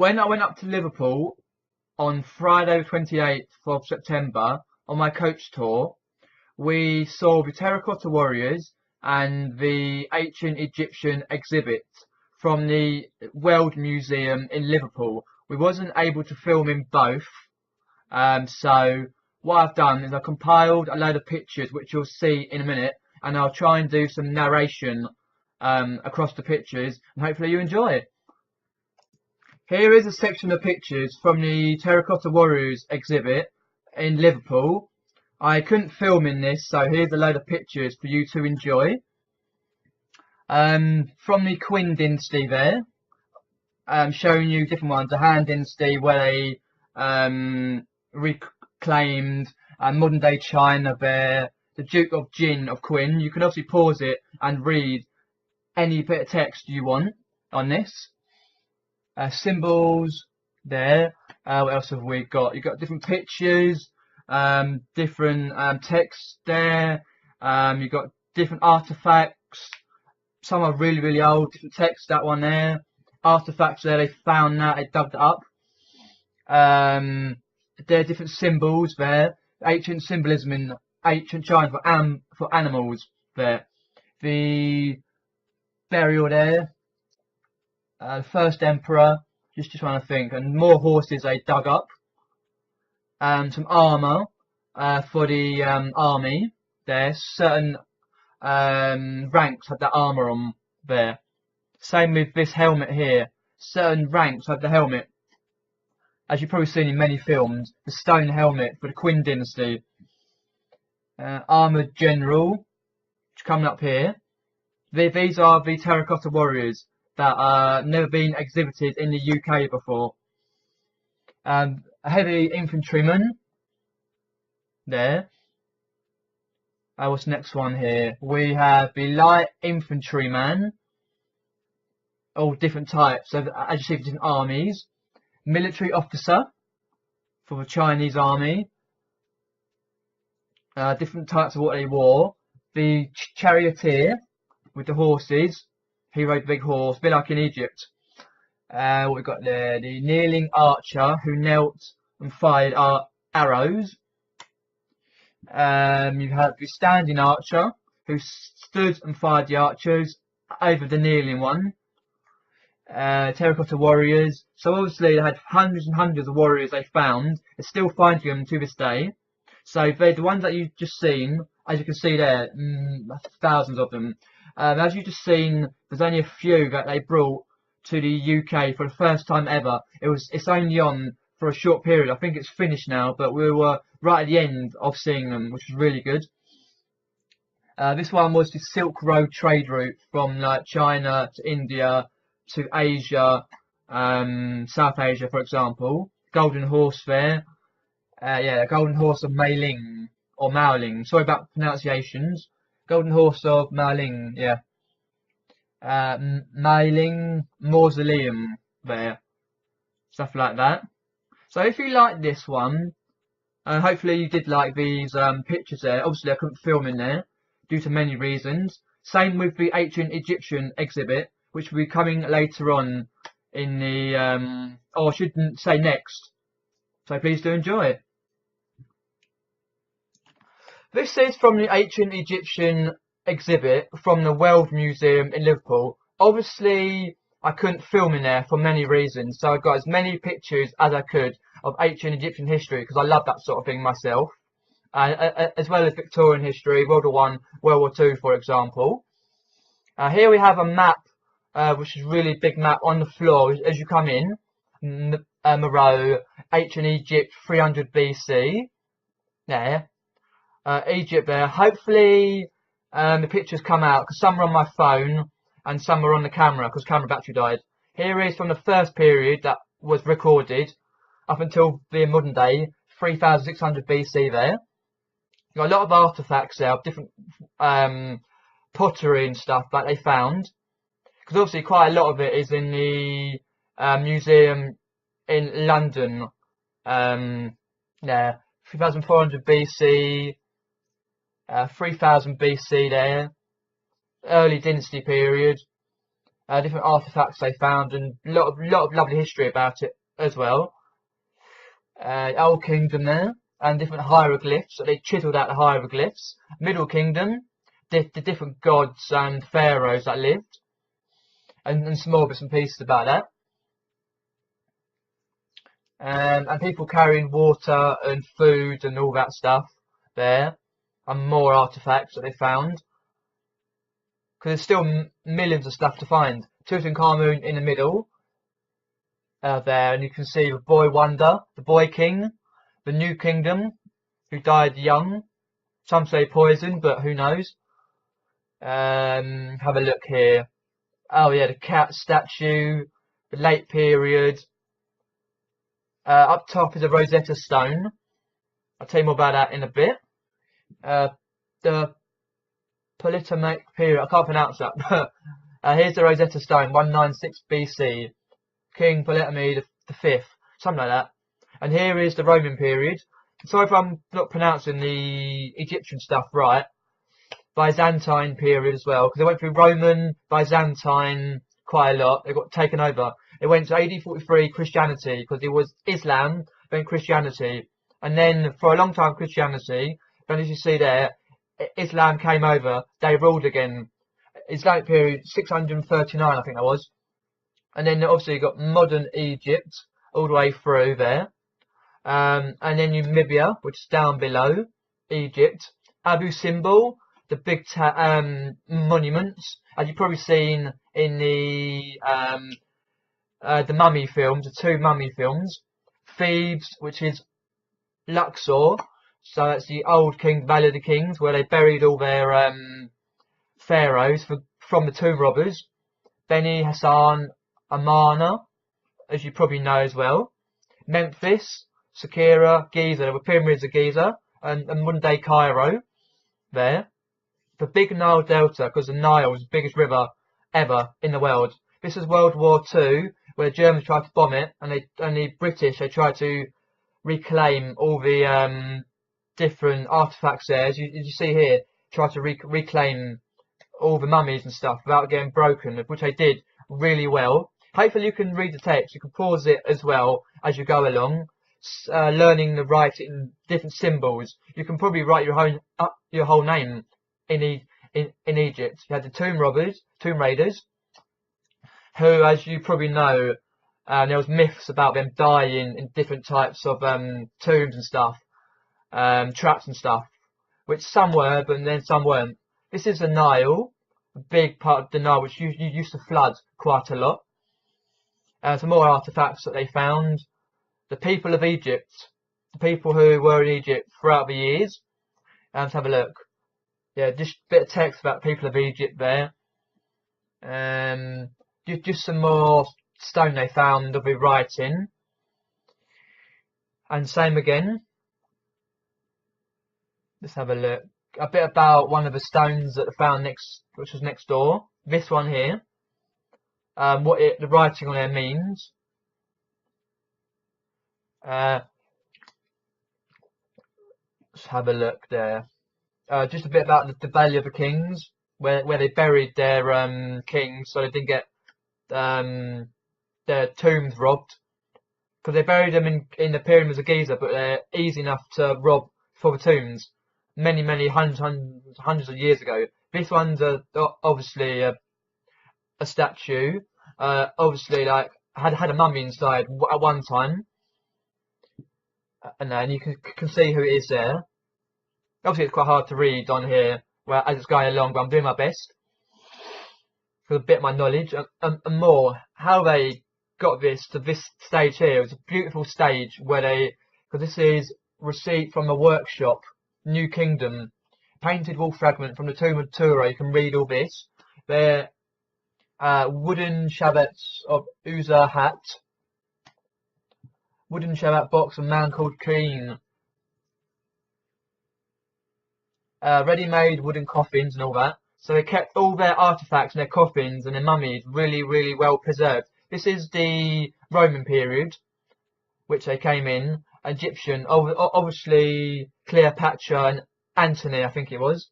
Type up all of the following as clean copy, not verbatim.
when I went up to Liverpool on Friday the 28th of September on my coach tour, we saw the Terracotta Warriors and the ancient Egyptian exhibit from the World Museum in Liverpool. We wasn't able to film in both, so what I've done is I compiled a load of pictures which you'll see in a minute, and I'll try and do some narration across the pictures, and hopefully you enjoy it. Here is a section of pictures from the Terracotta Warriors exhibit in Liverpool. I couldn't film in this, so here's a load of pictures for you to enjoy. From the Qin dynasty there, showing you different ones. The Han dynasty where they reclaimed modern day China there. The Duke of Jin of Qin. You can obviously pause it and read any bit of text you want on this. Symbols there. What else have we got? You've got different pictures, different texts there. You've got different artifacts. Some are really, really old. Different texts, that one there. Artifacts there, they found that, they dug it up. There are different symbols there. Ancient symbolism in ancient China for animals there. The burial there. The first emperor, just trying to think, and more horses they dug up. Some armour for the army there. Certain ranks have that armour on there. Same with this helmet here. Certain ranks have the helmet, as you've probably seen in many films, the stone helmet for the Qin dynasty. Armoured general, which coming up here. These are the Terracotta Warriors that are never been exhibited in the UK before. A heavy infantryman there. What's the next one here? We have the light infantryman. All different types. So as you see, different armies. Military officer for the Chinese army. Different types of what they wore. The charioteer with the horses. He rode the big horse, a bit like in Egypt. What we've got there, the kneeling archer who knelt and fired arrows. You have the standing archer who stood and fired the archers over the kneeling one. Terracotta Warriors. So obviously they had hundreds and hundreds of warriors they found. They're still finding them to this day. So they're the ones that you've just seen, as you can see there, thousands of them. As you've just seen, there's only a few that they brought to the UK for the first time ever. It's only on for a short period. I think it's finished now, but we were right at the end of seeing them, which was really good. This one was the Silk Road trade route from like China to India to Asia, South Asia, for example. Golden Horse there. Yeah, Golden Horse of Meiling or Maoling. Sorry about pronunciations. Golden Horse of Maoling, yeah. Meiling Mausoleum there. Stuff like that. So if you like this one, hopefully you did like these pictures there. Obviously I couldn't film in there due to many reasons. Same with the ancient Egyptian exhibit, which will be coming later on in the, or I shouldn't say next. So please do enjoy it. This is from the ancient Egyptian exhibit from the World Museum in Liverpool. Obviously, I couldn't film in there for many reasons, so I got as many pictures as I could of ancient Egyptian history because I love that sort of thing myself, as well as Victorian history, World War I, World War II, for example. Here we have a map, which is a really big map on the floor as you come in. Moreau, ancient Egypt, 300 BC. There. Egypt there. Hopefully the pictures come out because some are on my phone and some are on the camera because camera battery died. Here is from the first period that was recorded up until the modern day, 3600 BC there. You've got a lot of artifacts there of different pottery and stuff that they found, because obviously quite a lot of it is in the museum in London. Yeah, 3400 BC, 3000 BC there, early dynasty period. different artifacts they found, and a lot of lovely history about it as well. Old Kingdom there, and different hieroglyphs. So they chiselled out the hieroglyphs. Middle Kingdom, the different gods and pharaohs that lived, and some more bits and pieces about that. And people carrying water and food and all that stuff there, and more artifacts that they found. Because there's still millions of stuff to find. Tutankhamun in the middle there, and you can see the boy wonder, the boy king, the new kingdom, who died young. Some say poisoned, but who knows? Have a look here. Oh yeah, the cat statue, the late period. Up top is a Rosetta Stone. I'll tell you more about that in a bit. The Ptolemaic period, I can't pronounce that. Here's the Rosetta Stone, 196 BC. King Ptolemy the Fifth, something like that. And here is the Roman period. Sorry if I'm not pronouncing the Egyptian stuff right. Byzantine period as well, because they went through Roman, Byzantine quite a lot. They got taken over. It went to AD 43 Christianity, because it was Islam, then Christianity. And then for a long time Christianity, then as you see there, Islam came over, they ruled again. Islamic period 639, I think that was. And then obviously you got modern Egypt all the way through there. And then Namibia, which is down below Egypt. Abu Simbel, the big monuments, as you've probably seen in the mummy films, the two mummy films. Thebes, which is Luxor, so that's the old King Valley of the Kings, where they buried all their pharaohs from the tomb robbers. Beni Hassan Amana, as you probably know as well. Memphis, Saqqara, Giza, the pyramids of Giza, and modern day Cairo there. The big Nile Delta, because the Nile is the biggest river ever in the world. This is World War II, where the Germans tried to bomb it, and the British, they tried to reclaim all the different artifacts there. As you see here, try to reclaim all the mummies and stuff without getting broken, which they did really well. Hopefully you can read the text, you can pause it as well as you go along, learning the writing, different symbols. You can probably write your whole name in Egypt. You had the tomb raiders, who, as you probably know, there was myths about them dying in different types of tombs and stuff, traps and stuff, which some were, but then some weren't. This is the Nile, a big part of the Nile, which used to flood quite a lot. Some more artifacts that they found. The people of Egypt, the people who were in Egypt throughout the years. Let's have a look. Yeah, just a bit of text about people of Egypt there. Just some more stone they found of the writing. And same again. Let's have a look. A bit about one of the stones that they found which was next door. This one here. The writing on there means. Let's have a look there. Just a bit about the Valley of the Kings, where they buried their kings, so they didn't get their tombs robbed. Because they buried them in the pyramids of Giza, but they're easy enough to rob for the tombs. Many hundreds of years ago. This one's obviously a statue. Obviously, like had a mummy inside at one time, and then you can see who it is there. Obviously, it's quite hard to read on here as it's going along, but I'm doing my best for a bit of my knowledge and more. How they got this to this stage here. It was a beautiful stage because this is receipt from a workshop, New Kingdom, painted wall fragment from the tomb of Tura. You can read all this. They're wooden shabbats of Uzzah hat, wooden shabbat box of man called Keen, ready-made wooden coffins and all that. So they kept all their artifacts and their coffins and their mummies really well preserved. This is the Roman period, which they came in. Egyptian, obviously Cleopatra and Antony, I think it was.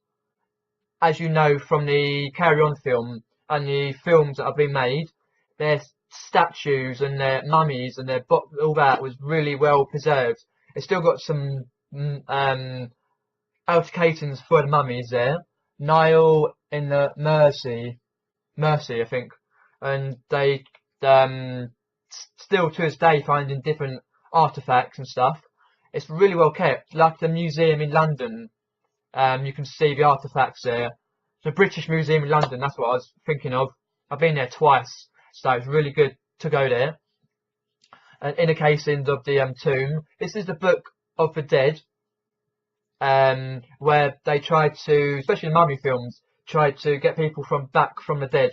As you know from the Carry On film, and the films that have been made, their statues and their mummies and their all that was really well preserved. It's still got some altercations for the mummies there. Nile in the Mercy, I think, and they still to this day finding different artifacts and stuff. It's really well kept, like the museum in London. You can see the artifacts there. The British Museum in London, that's what I was thinking of. I've been there twice, so it's really good to go there. And inner casings of the tomb. This is the Book of the Dead, where they tried to, especially in mummy films, tried to get people back from the dead.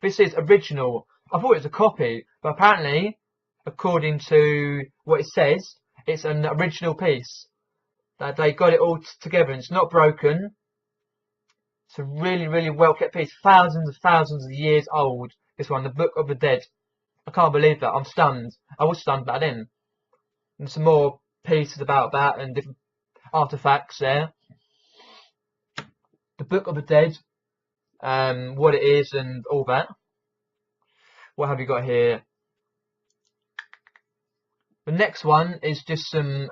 This is original. I thought it was a copy, but apparently, according to what it says, it's an original piece. That they got it all together, and it's not broken. It's a really, really well kept piece. Thousands of years old. This one, the Book of the Dead. I can't believe that. I'm stunned. I was stunned back then. And some more pieces about that and different artifacts there. The Book of the Dead. What it is and all that. What have you got here? The next one is just some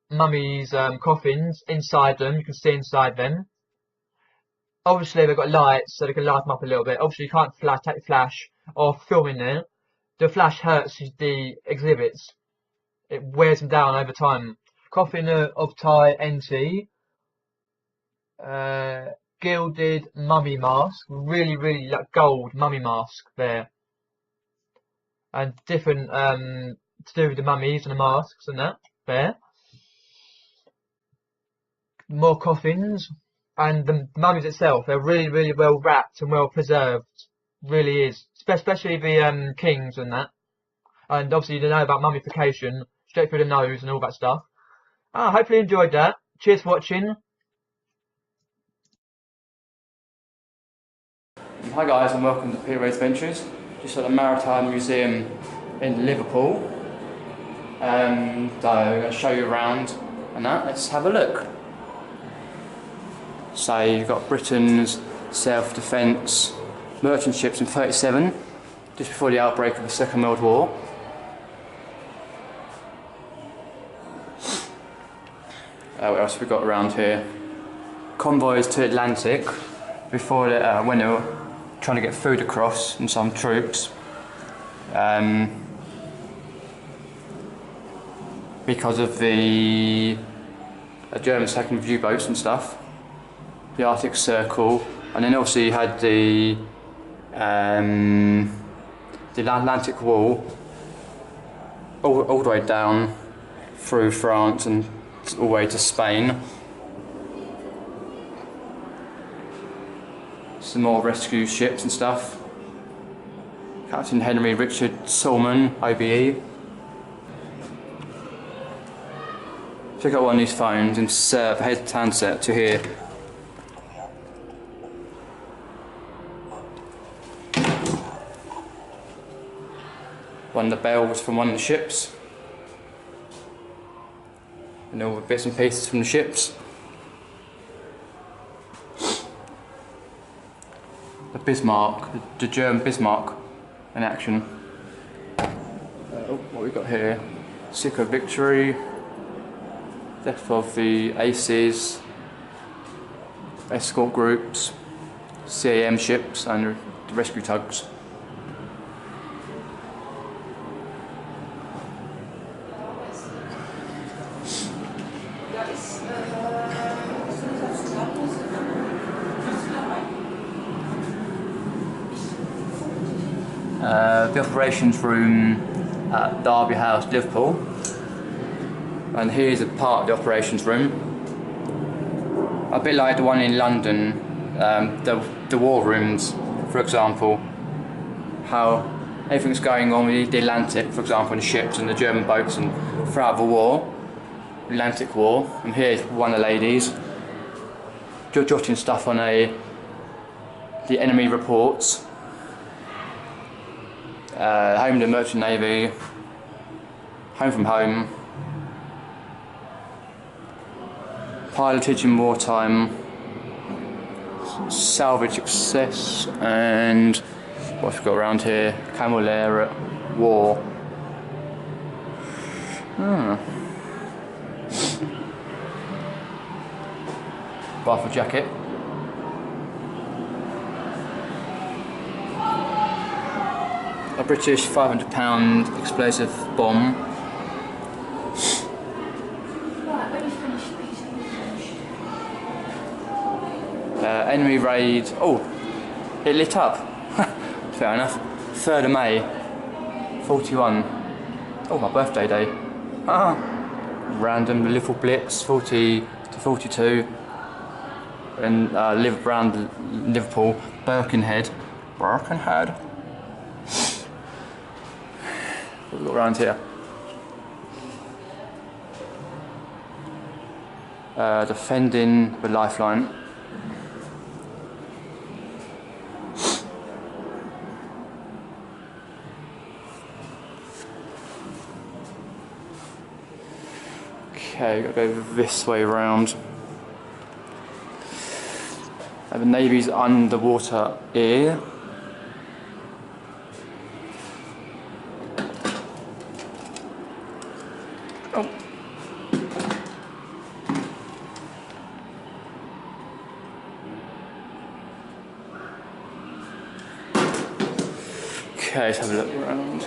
mummies' coffins inside them. You can see inside them. Obviously, they've got lights, so they can light them up a little bit. Obviously, you can't take flash or film in there. The flash hurts the exhibits. It wears them down over time. Coffin of Thai NT. Gilded mummy mask. Really, really like gold mummy mask there. And different to do with the mummies and the masks and that there. More coffins. And the mummies itself, they're really, really well wrapped and well preserved. Really is. Especially the kings and that. And obviously you know about mummification, straight through the nose and all that stuff. Hopefully you enjoyed that. Cheers for watching. Hi guys, and welcome to Wray's Adventures. Just at the Maritime Museum in Liverpool. So I'm going to show you around and that. Let's have a look. So you've got Britain's self-defence merchant ships in 1937, just before the outbreak of the Second World War. What else have we got around here? Convoys to Atlantic before when they were trying to get food across and some troops. Because of the Germans attacking with U-boats and stuff. The Arctic Circle, and then also you had the Atlantic Wall all the way down through France and all the way to Spain. Some more rescue ships and stuff. Captain Henry Richard Solomon, OBE. Check out one of these phones and set head handset to here. One of the bells from one of the ships, and all the bits and pieces from the ships. The Bismarck, the German Bismarck in action. What we got here? Sick of Victory, Death of the Aces, escort groups, CAM ships and the rescue tugs. The operations room at Derby House, Liverpool, and here's a part of the operations room. A bit like the one in London, the war rooms, for example, how everything's going on with the Atlantic, for example, the ships and the German boats and throughout the war, the Atlantic War. And here's one of the ladies jotting stuff on the enemy reports. Home to Merchant Navy, Home from Home, Pilotage in Wartime, salvage access, and what have we got around here? Camel Air at War. Rifle jacket. A British £500 explosive bomb. Enemy raid. Oh, it lit up. Fair enough. 3rd of May, 41. Oh, my birthday day. Random Liverpool Blitz, 40 to 42. And around Liverpool, Birkenhead. What have we got around here? Defending the lifeline. Okay, gotta go this way around. The Navy's underwater here. Oh. Okay, let's have a look around.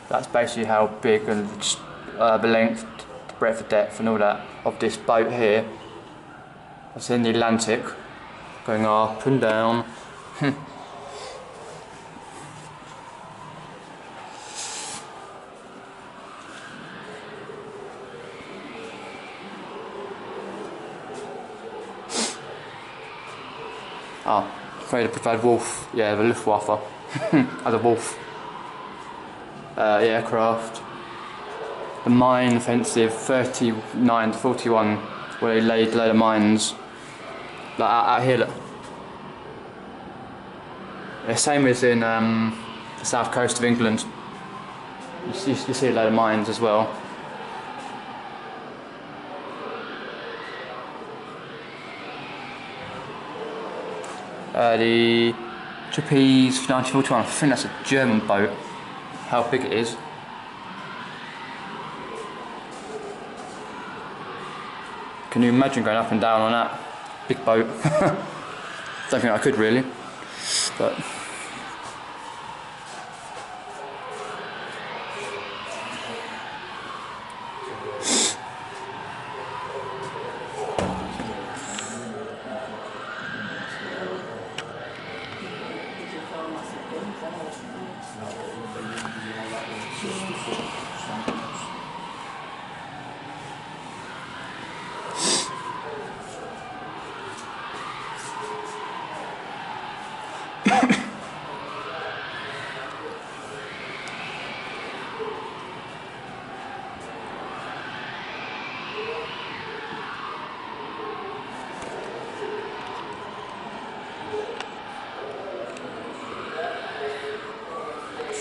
That's basically how big and the length, the breadth, the depth and all that of this boat here. It's in the Atlantic, going up and down. Afraid of preferred wolf. Yeah, the Luftwaffe. As a wolf. Aircraft. The mine offensive 39 to 41, where they laid a load of mines. Like out here, look. Yeah, same as in the south coast of England. You see a load of mines as well. The Trapeze 1941, I think that's a German boat. How big it is. Can you imagine going up and down on that big boat? Don't think I could really, but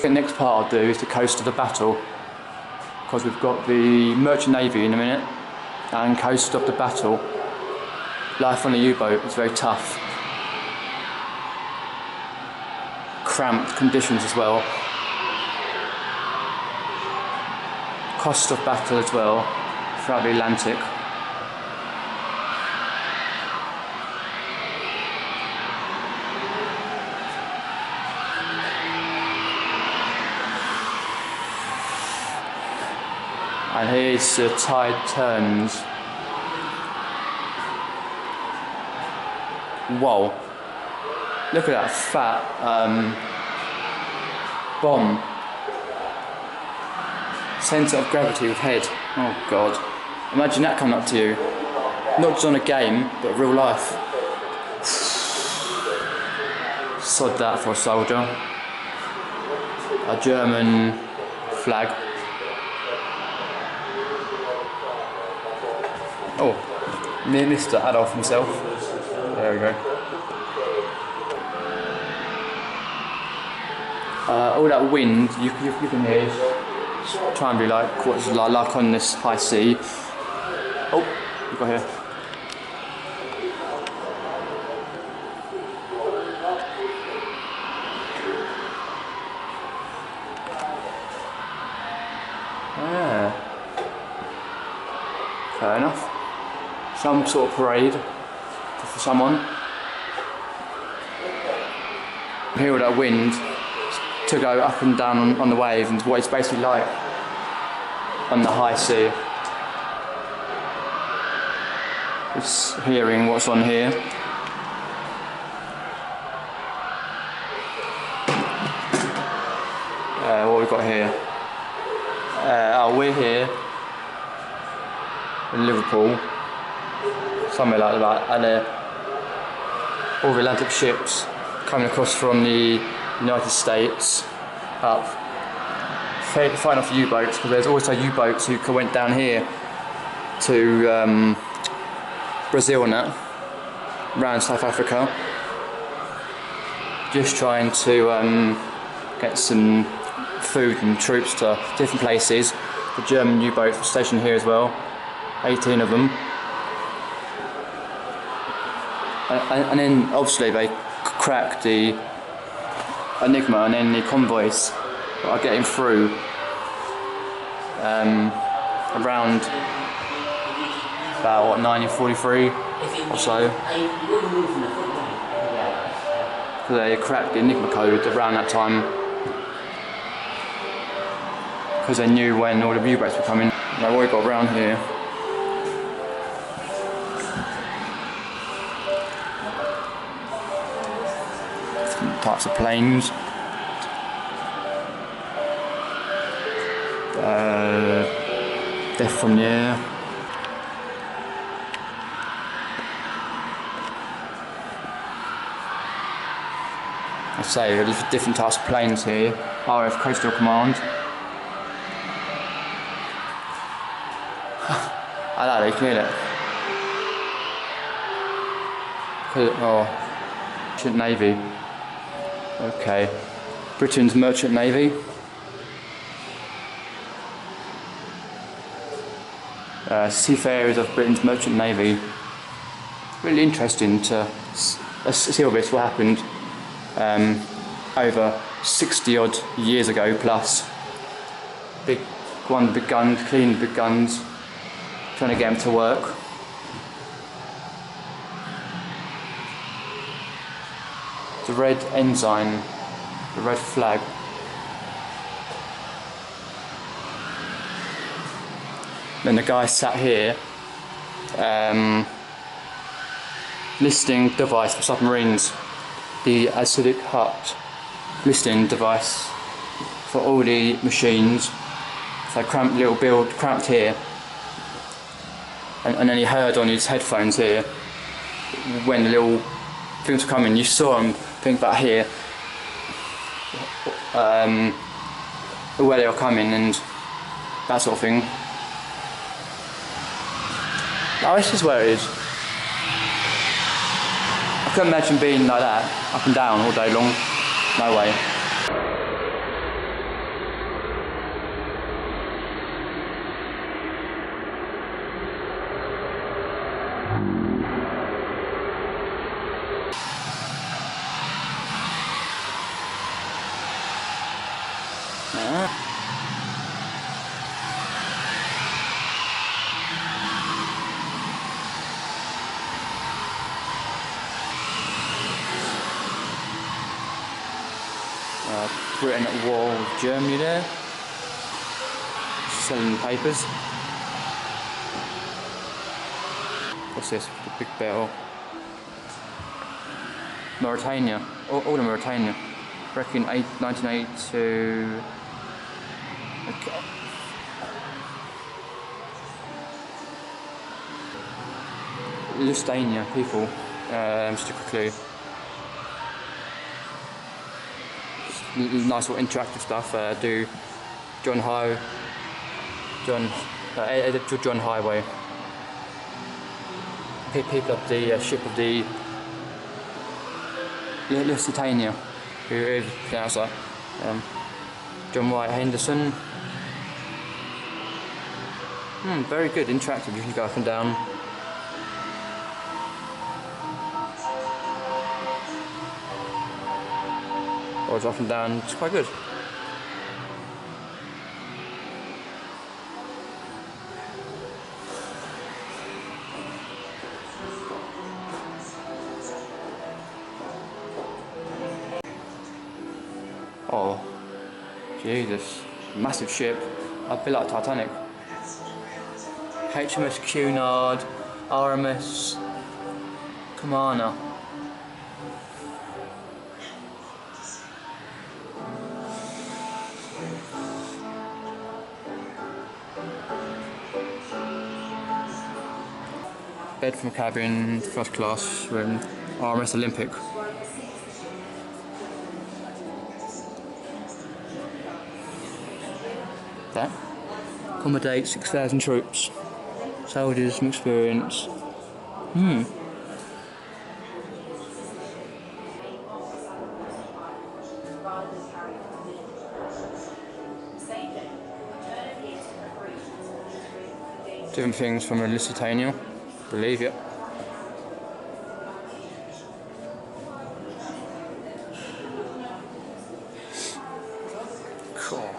the next part I'll do is the coast of the battle, because we've got the Merchant Navy in a minute and coast of the battle. Life on a U-boat is very tough. Cramped conditions as well. Cost of battle as well throughout the Atlantic. And here's the tide turns. Whoa. Look at that fat bomb. Centre of gravity with head. Oh god. Imagine that coming up to you. Not just on a game, but real life. Sod that for a soldier. A German flag. Oh, near Mr. Adolf himself. There we go. All that wind you can hear. Try and be like what's like on this high sea. Oh, you got here. Yeah. Fair enough. Some sort of parade for someone. Hear all that wind to go up and down on the wave and what it's basically like on the high sea. Just hearing what's on here. What we've got here. Oh, we're here in Liverpool, somewhere like that, and all the Atlantic ships coming across from the United States up, fighting off the U-boats, because there's also U-boats who went down here to Brazil and that, around South Africa, just trying to get some food and troops to different places. The German U-boats were stationed here as well, 18 of them. And then obviously they cracked the Enigma, and then the convoys are getting through around about what, 1943 or so. So they cracked the Enigma code around that time because they knew when all the U-boats were coming. Now what we've got around here. Different types of planes. Death from the air. I say there's different types of planes here. RF Coastal Command. I like it, can it? Oh, Merchant Navy. Okay, Britain's Merchant Navy. Seafarers of Britain's Merchant Navy. Really interesting to see all this, what happened over 60 odd years ago plus. Big guns, clean big guns, trying to get them to work. The red ensign, the red flag. Then the guy sat here, listening device for submarines, the acidic hut listening device for all the machines. So cramped little build, cramped here, and then he heard on his headphones here when the little things were coming. You saw him think about here, where they were coming and that sort of thing. Oh, this is where it is. I couldn't imagine being like that, up and down all day long. No way. Britain at war with Germany there, selling papers. What's this? The big bell. Mauritania, all of Mauritania. Reckon 1982. Okay. Lusitania people. Just a quick clue. Nice little interactive stuff. Do John Highway. People of the ship of the Lusitania, who is pronounced like John Wright Henderson. Very good, interactive, you can go up and down. Or it's up and down, it's quite good. Oh, Jesus, massive ship, a bit like Titanic. HMS Cunard, RMS Commander. Bed from cabin, first class room, RMS Olympic. That accommodates 6,000 troops, soldiers from experience. Different things from a Lusitania, believe it. Cool.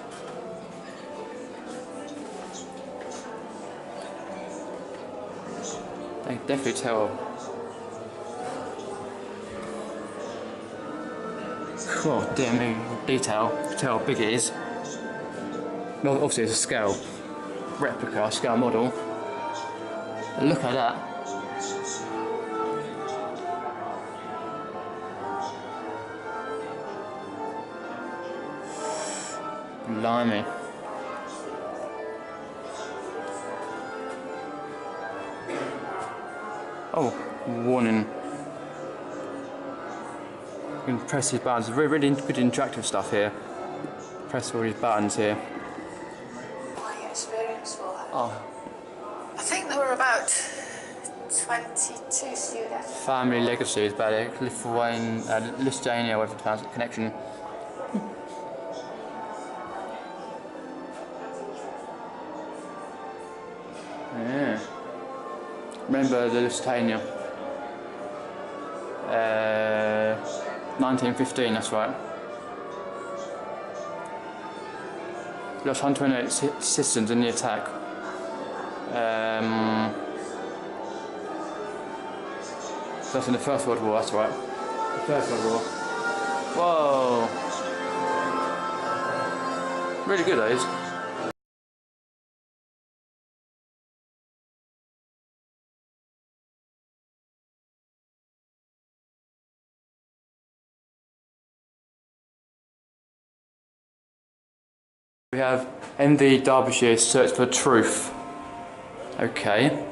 I can definitely tell. Oh dear me, detail. Tell how big it is. Well, obviously it's a scale replica, scale model. And look at that. Blimey. Oh, warning. You can press these buttons. Really good interactive stuff here. Press all these buttons here. My experience for her. Oh. I think there were about 22 students. Family legacy is about it. Lusitania with a connection. Yeah. Remember the Lusitania? 1915, that's right. Lost 128 citizens in the attack. That's in the First World War, that's right. The First World War. Whoa! Really good, those. We have MV Derbyshire Search for Truth. Okay.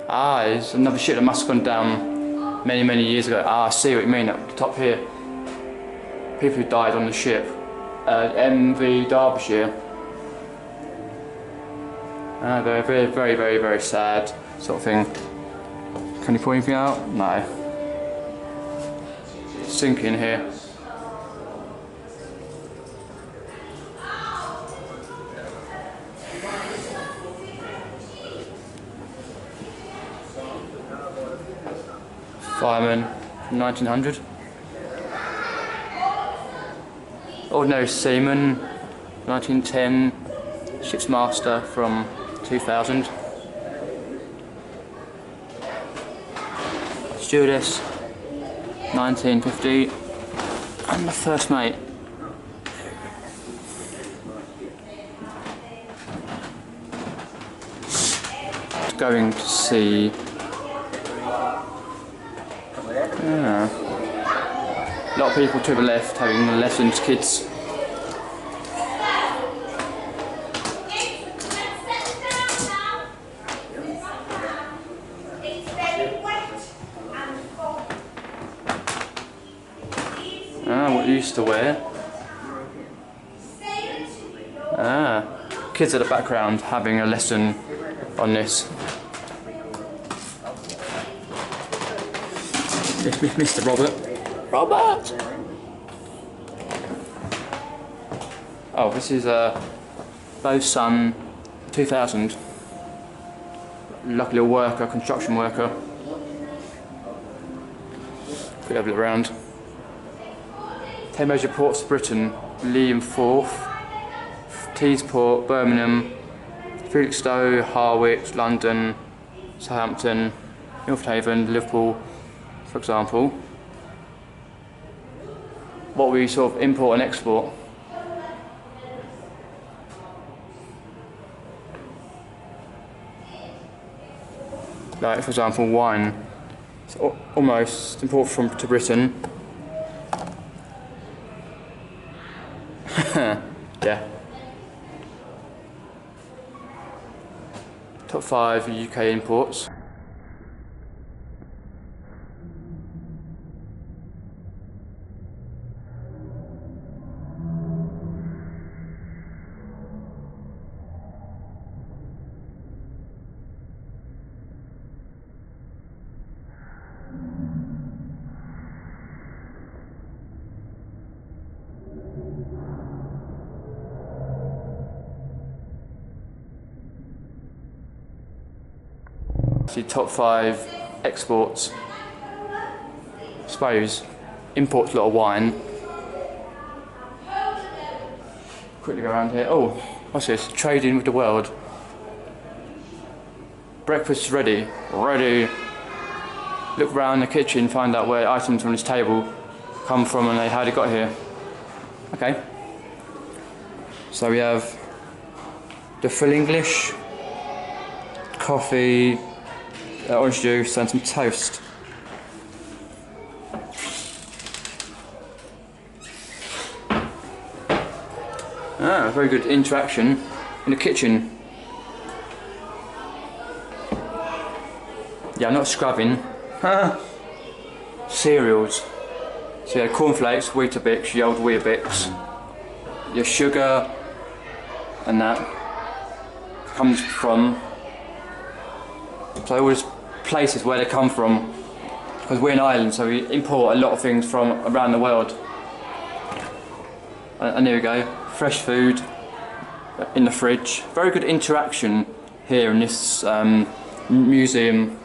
Ah, it's another ship that must have gone down many years ago. Ah, I see what you mean at the top here. People who died on the ship. MV Derbyshire. Ah, very sad sort of thing. Can you point anything out? No. Sinking here. Fireman from 1900. Ordinary seaman, 1910. Ship's master from 2000. Stewardess, 1950. And the first mate. Going to see. Yeah. A lot of people to the left having lessons, kids. What you used to wear. Kids at the background having a lesson on this. Mr. Robert. Robert! Oh, this is Bose Sun 2000. Lucky little worker, construction worker. Quick have a look around. 10 major ports of Britain: Lee and Forth, Teesport, Birmingham, Felixstowe, Harwich, London, Southampton, Milford Haven, Liverpool, for example. What we sort of import and export. Like, for example, wine. It's almost imported to Britain. Yeah. Top 5 UK imports. See, top 5 exports. I suppose imports a lot of wine. Quickly go around here. Oh, what's this? Trading with the world. Breakfast ready. Ready. Look around the kitchen, find out where items on this table come from and how they got here. Okay. So we have the full English, coffee, orange juice and some toast. Ah, very good interaction in the kitchen. Yeah, I'm not scrubbing. Cereals. So yeah, cornflakes, Weetabix, your old Weetabix. Your sugar and that comes from, so all these places where they come from, because we're an island, so we import a lot of things from around the world. And there we go, fresh food in the fridge. Very good interaction here in this museum.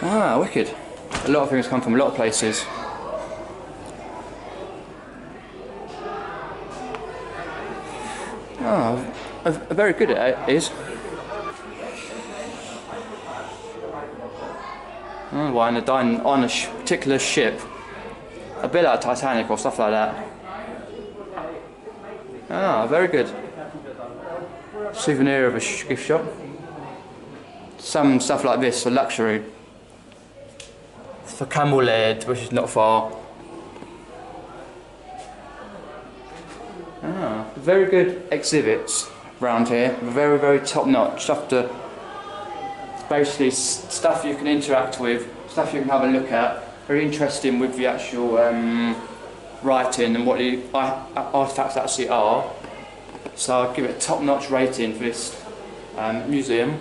Ah, wicked. A lot of things come from a lot of places. Oh, very good it is. Oh, why, and dining on a particular ship. A bit like Titanic or stuff like that. Ah, very good. Souvenir of a gift shop. Some stuff like this for luxury. For Camel Lead, which is not far. Ah, very good exhibits around here. Very, very top notch. Stuff to, basically stuff you can interact with, stuff you can have a look at. Very interesting with the actual writing and what the artifacts actually are. So I'll give it a top notch rating for this museum.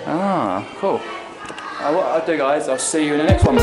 Ah, cool. What I'll do, guys, I'll see you in the next one.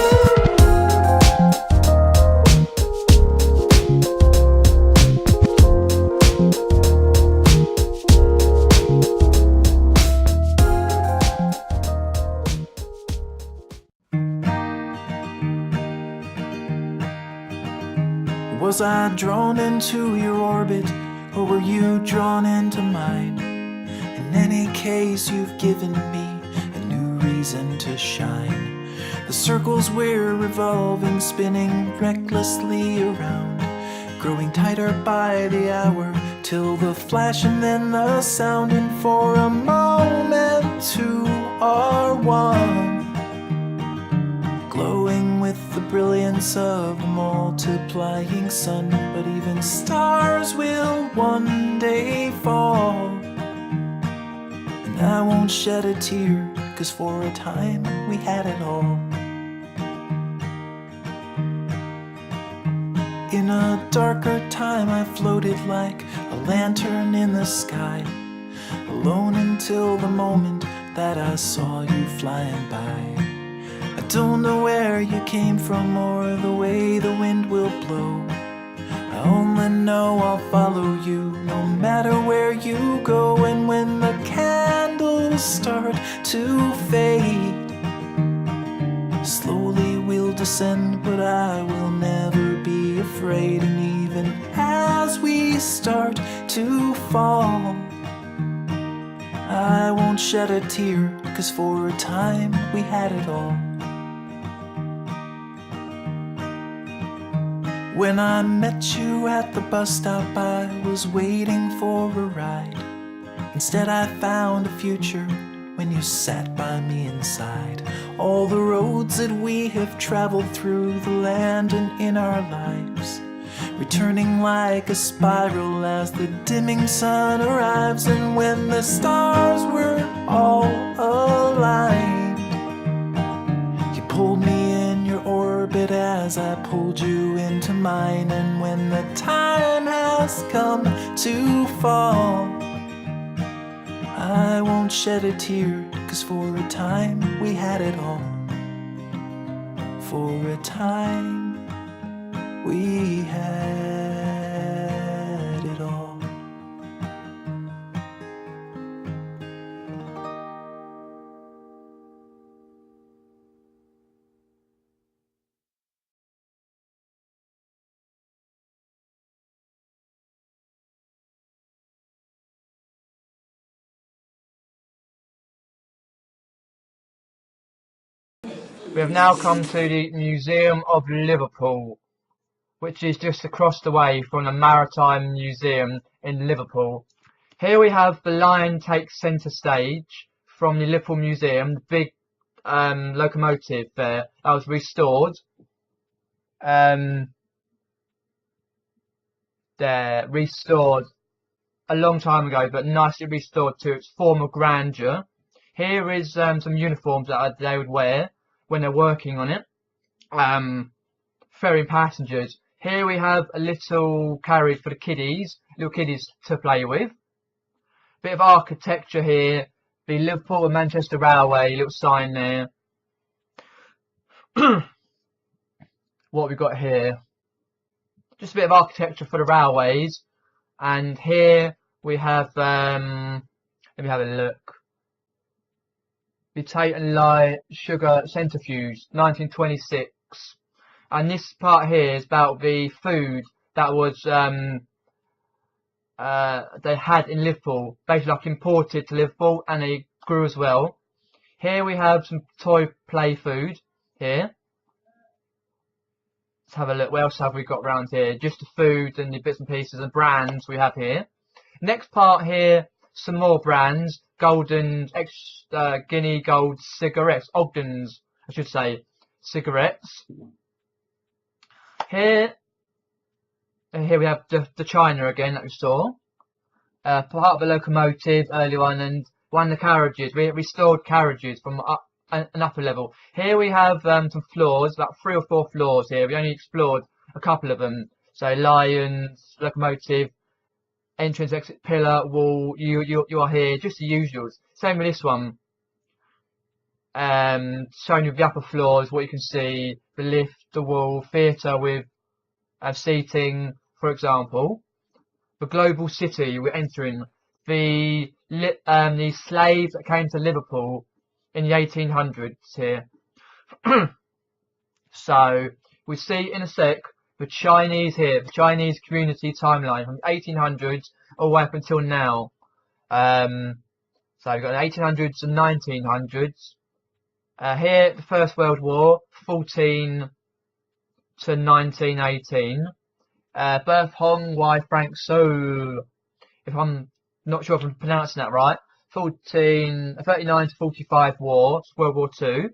Was I drawn into your orbit, or were you drawn into mine? In any case, you've given me a new reason to shine. The circles we're revolving, spinning recklessly around, growing tighter by the hour, till the flash and then the sound, and for a moment two are one, glowing with the brilliance of a multiplying sun. But even stars will one day fall, and I won't shed a tear, 'cause for a time we had it all. In a darker time I floated like a lantern in the sky, alone until the moment that I saw you flying by. I don't know where you came from or the way the wind will blow. I only know I'll follow you no matter where you go. And when the candles start to fade, slowly we'll descend, but I will never be afraid. And even as we start to fall, I won't shed a tear, 'cause for a time we had it all. When I met you at the bus stop, I was waiting for a ride. Instead I found a future when you sat by me inside. All the roads that we have traveled through the land and in our lives, returning like a spiral as the dimming sun arrives. And when the stars were all aligned, you pulled me in your orbit as I pulled you into mine. And when the time has come to fall, I won't shed a tear, 'cause for a time we had it all. For a time we had it all. We have now come to the Museum of Liverpool, which is just across the way from the Maritime Museum in Liverpool. Here we have the Lion takes centre stage from the Liverpool Museum, the big locomotive there that was restored. They're restored a long time ago, but nicely restored to its former grandeur. Here is some uniforms that they would wear when they're working on it, ferrying passengers. Here we have a little carriage for the little kiddies to play with. Bit of architecture here, the Liverpool and Manchester Railway, little sign there. What we got here? Just a bit of architecture for the railways. And here we have, let me have a look. The Tate and Lye Sugar Centrifuge, 1926. And this part here is about the food that was they had in Liverpool, basically like imported to Liverpool, and they grew as well. Here we have some toy play food here. Let's have a look. What else have we got around here? Just the food and the bits and pieces and brands we have here. Next part here, some more brands. Golden Guinea Gold cigarettes, Ogden's, I should say, cigarettes. Here we have the China again that we saw. Part of the locomotive earlier on, and one of the carriages. We restored carriages from an upper level. Here we have some floors, about 3 or 4 floors here. We only explored a couple of them. So lions, locomotive, entrance, exit, pillar, wall. You are here, just the usuals. Same with this one. Showing you the upper floors, what you can see, the lift, the wall, theatre with seating, for example. The global city we're entering. The slaves that came to Liverpool in the 1800s here. So we see in a sec the Chinese here, the Chinese community timeline from the 1800s all the way up until now. So we've got the 1800s and 1900s. Here, the First World War, 14 to 1918. Birth Hong Wai Frank So, if I'm not sure if I'm pronouncing that right. 39 to 45 war, World War II.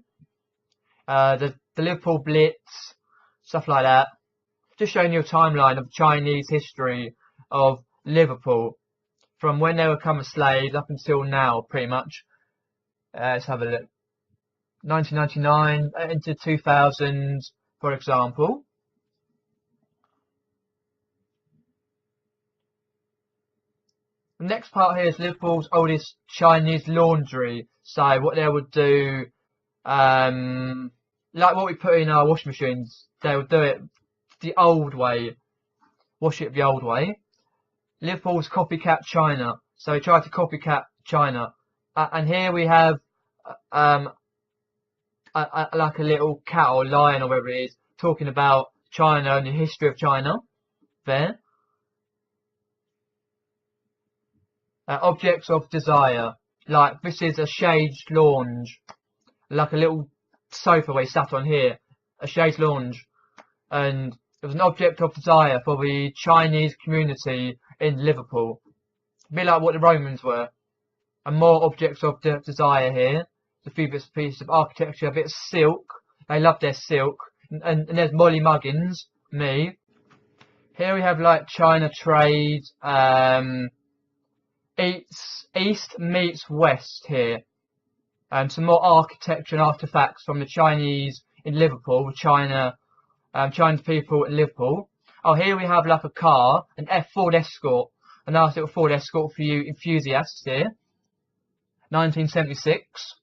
The Liverpool Blitz, stuff like that. Just showing you a timeline of Chinese history of Liverpool from when they were become slaves up until now, pretty much. Let's have a look. 1999 into 2000, for example. The next part here is Liverpool's oldest Chinese laundry. So what they would do, like what we put in our washing machines, they would do it the old way, wash it the old way. Liverpool's copycat China. So we tried to copycat China. And here we have like a little cat or lion or whatever it is, talking about China and the history of China. There. Objects of desire. Like this is a shaged lounge. Like a little sofa we sat on here. A shaged lounge. And it was an object of desire for the Chinese community in Liverpool. A bit like what the Romans were. And more objects of desire here. A few bits pieces of architecture, a bit of silk. They love their silk. And there's Molly Muggins, me. Here we have like China trade. East meets West here. Some more architecture and artifacts from the Chinese in Liverpool, China, Chinese people in Liverpool. Oh, here we have like a car, an Ford Escort, a nice little Ford Escort for you enthusiasts here. 1976.